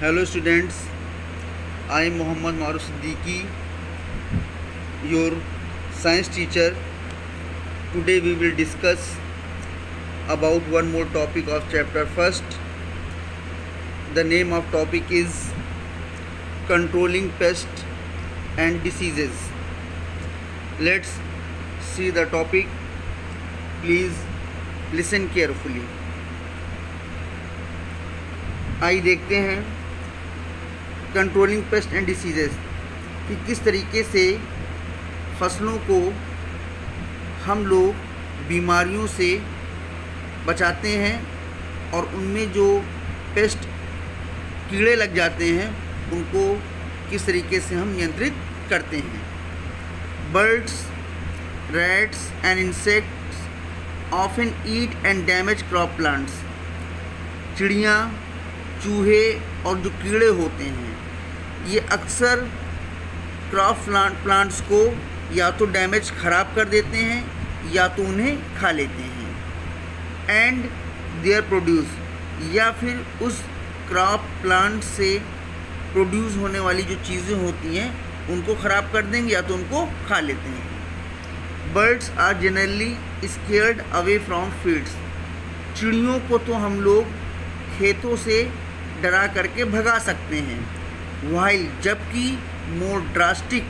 Hello students, I am Mohammad Maruf Siddiqui, your science teacher. Today we will discuss about one more topic of chapter first. The name of topic is controlling pests and diseases. Let's see the topic. Please listen carefully. आइए देखते हैं controlling paste and diseases कि किस तरीके से फसलों को हम लोग बीमारियों से बचाते हैं और उनमें जो पेस्ट कीड़े लग जाते हैं उनको किस तरीके से हम नियंत्रित करते हैं। Birds, rats and insects often eat and damage crop plants. चिड़ियाँ, चूहे और जो कीड़े होते हैं ये अक्सर क्रॉप प्लांट्स को या तो डैमेज ख़राब कर देते हैं या तो उन्हें खा लेते हैं। एंड देयर प्रोड्यूस, या फिर उस क्रॉप प्लांट से प्रोड्यूस होने वाली जो चीज़ें होती हैं उनको ख़राब कर देंगे या तो उनको खा लेते हैं। Birds are generally scared away from fields. चिड़ियों को तो हम लोग खेतों से डरा करके भगा सकते हैं। वाइल, जबकि more drastic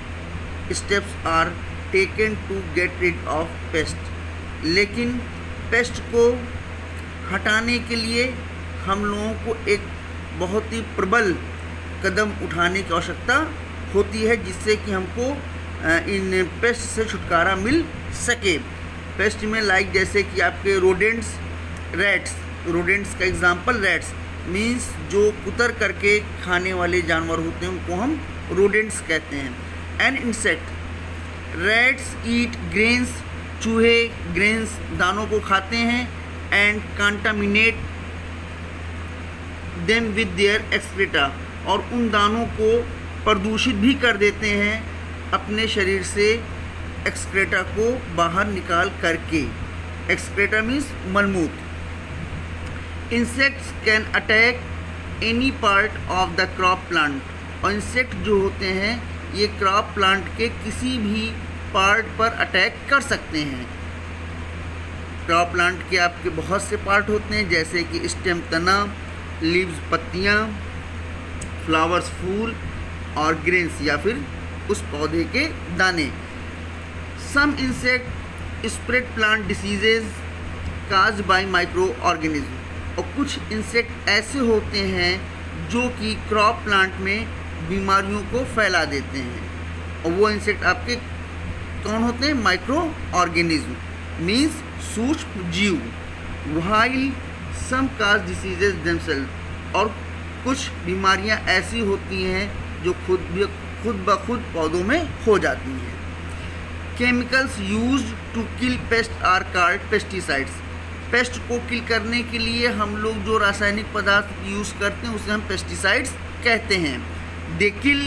steps are taken to get rid of pest. लेकिन पेस्ट को हटाने के लिए हम लोगों को एक बहुत ही प्रबल कदम उठाने की आवश्यकता होती है जिससे कि हमको इन पेस्ट से छुटकारा मिल सके। पेस्ट में लाइक जैसे कि आपके रोडेंट्स, रैट्स। रोडेंट्स का एग्जांपल रैट्स मीन्स जो कुतर करके खाने वाले जानवर होते हैं उनको हम रोडेंट्स कहते हैं। And insect, rats eat grains. चूहे ग्रेन्स दानों को खाते हैं। And contaminate them with their excreta, और उन दानों को प्रदूषित भी कर देते हैं अपने शरीर से एक्सक्रीटा को बाहर निकाल करके। एक्सक्रीटा मीन्स मलमूत्र। Insects can attack any part of the crop plant, और इंसेक्ट जो होते हैं ये क्रॉप प्लांट के किसी भी पार्ट पर अटैक कर सकते हैं। क्रॉप प्लांट के आपके बहुत से पार्ट होते हैं जैसे कि स्टेम तना, लीव्स पत्तियाँ, फ्लावर्स फूल और ग्रेन्स या फिर उस पौधे के दाने। Some insect spread plant diseases caused by microorganism, और कुछ इंसेक्ट ऐसे होते हैं जो कि क्रॉप प्लांट में बीमारियों को फैला देते हैं। और वो इंसेक्ट आपके कौन होते हैं? माइक्रो ऑर्गेनिज्म मीन्स सूक्ष्म जीव। व्हाइल सम काज डिसीजेज देमसेल्फ, और कुछ बीमारियां ऐसी होती हैं जो खुद ब खुद पौधों में हो जाती हैं। Chemicals used to kill pest are called pesticides. Pest को किल करने के लिए हम लोग जो रासायनिक पदार्थ यूज़ करते हैं उसे हम पेस्टिसाइड्स कहते हैं। They kill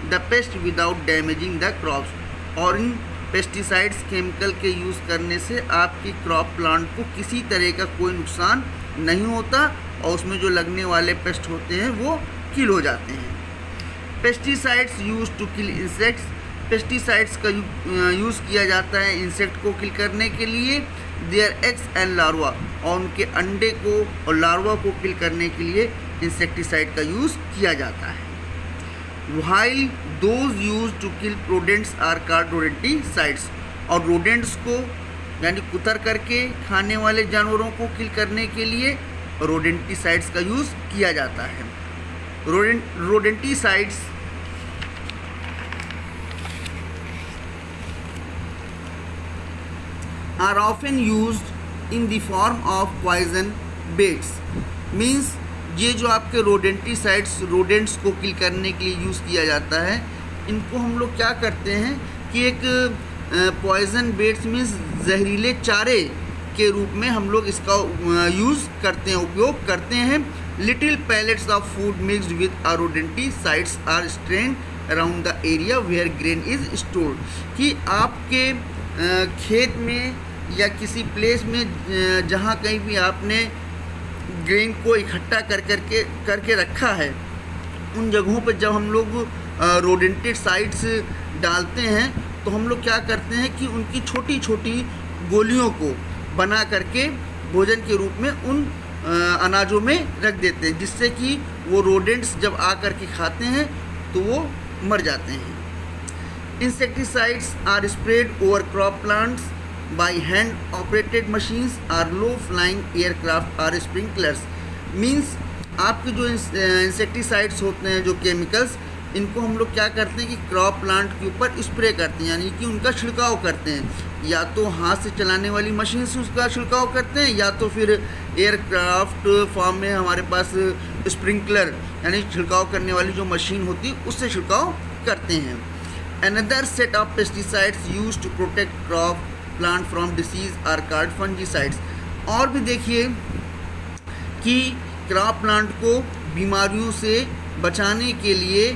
the pest without damaging the crops, और इन पेस्टिसाइड्स केमिकल के यूज़ करने से आपकी क्रॉप प्लांट को किसी तरह का कोई नुकसान नहीं होता और उसमें जो लगने वाले पेस्ट होते हैं वो किल हो जाते हैं। Pesticides use to kill insects, pesticides का यूज़ किया जाता है इंसेक्ट को किल करने के लिए। देयर एग्स एंड लार्वा, और उनके अंडे को और लार्वा को किल करने के लिए इंसेक्टिसाइड का यूज़ किया जाता है। While those use to kill rodents are called rodenticides, और रोडेंट्स को यानी कुतर करके खाने वाले जानवरों को किल करने के लिए रोडेंटिसाइड्स का यूज़ किया जाता है। Rodenticides are often used in the form of poison baits, means ये जो आपके रोडेंटिसाइड्स रोडेंट्स को किल करने के लिए यूज़ किया जाता है इनको हम लोग क्या करते हैं कि एक पॉइजन बेट्स मीन्स जहरीले चारे के रूप में हम लोग इसका यूज़ करते हैं, उपयोग करते हैं। Little pellets of food mixed with rodenticides are strewn around the area where grain is stored, कि आपके खेत में या किसी प्लेस में जहाँ कहीं भी आपने ग्रेन को इकट्ठा करके रखा है उन जगहों पर जब हम लोग रोडेंटिसाइड्स डालते हैं तो हम लोग क्या करते हैं कि उनकी छोटी छोटी गोलियों को बना करके भोजन के रूप में उन अनाजों में रख देते हैं, जिससे कि वो रोडेंट्स जब आ कर के खाते हैं तो वो मर जाते हैं। Insecticides are spread over crop plants by hand operated machines or low flying aircraft or sprinklers. Means आपके जो इंसेक्टिसाइड्स होते हैं, जो केमिकल्स, इनको हम लोग क्या करते हैं कि क्रॉप प्लांट के ऊपर स्प्रे करते हैं, यानी कि उनका छिड़काव करते हैं। या तो हाथ से चलाने वाली मशीन से उसका छिड़काव करते हैं, या तो फिर एयरक्राफ्ट फॉर्म में हमारे पास स्प्रिंकलर यानी छिड़काव करने वाली जो मशीन होती है उससे छिड़काव करते हैं। Another set of pesticides used to protect crop plant from disease are called fungicides. और भी देखिए कि क्रॉप प्लांट को बीमारियों से बचाने के लिए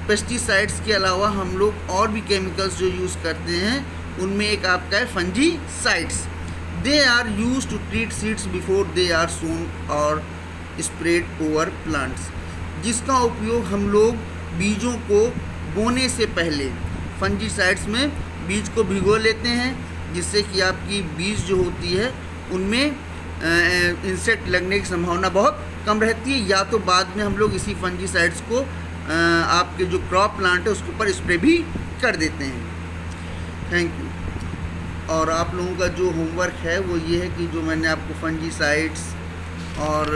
पेस्टिसाइड्स के अलावा हम लोग और भी केमिकल्स जो यूज़ करते हैं, उनमें एक आपका है fungicides. They are used to treat seeds before they are sown और स्प्रेड ओवर प्लांट्स, जिसका उपयोग हम लोग बीजों को बोने से पहले फंजीसाइड्स में बीज को भिगो लेते हैं, जिससे कि आपकी बीज जो होती है उनमें इंसेक्ट लगने की संभावना बहुत कम रहती है, या तो बाद में हम लोग इसी फंजीसाइड्स को आपके जो क्रॉप प्लांट है उसके ऊपर स्प्रे भी कर देते हैं। Thank you. और आप लोगों का जो होमवर्क है वो ये है कि जो मैंने आपको फंजीसाइड्स और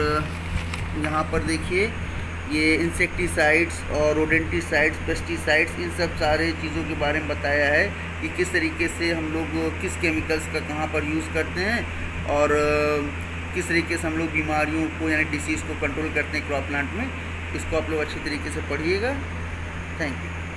यहाँ पर देखिए ये इंसेक्टिसाइड्स और रोडेंटिसाइड्स, पेस्टिसाइड्स, इन सब सारे चीज़ों के बारे में बताया है कि किस तरीके से हम लोग किस केमिकल्स का कहाँ पर यूज़ करते हैं और किस तरीके से हम लोग बीमारियों को यानी डिसीज़ को कंट्रोल करते हैं क्रॉप प्लांट में। इसको आप लोग अच्छी तरीके से पढ़िएगा। Thank you.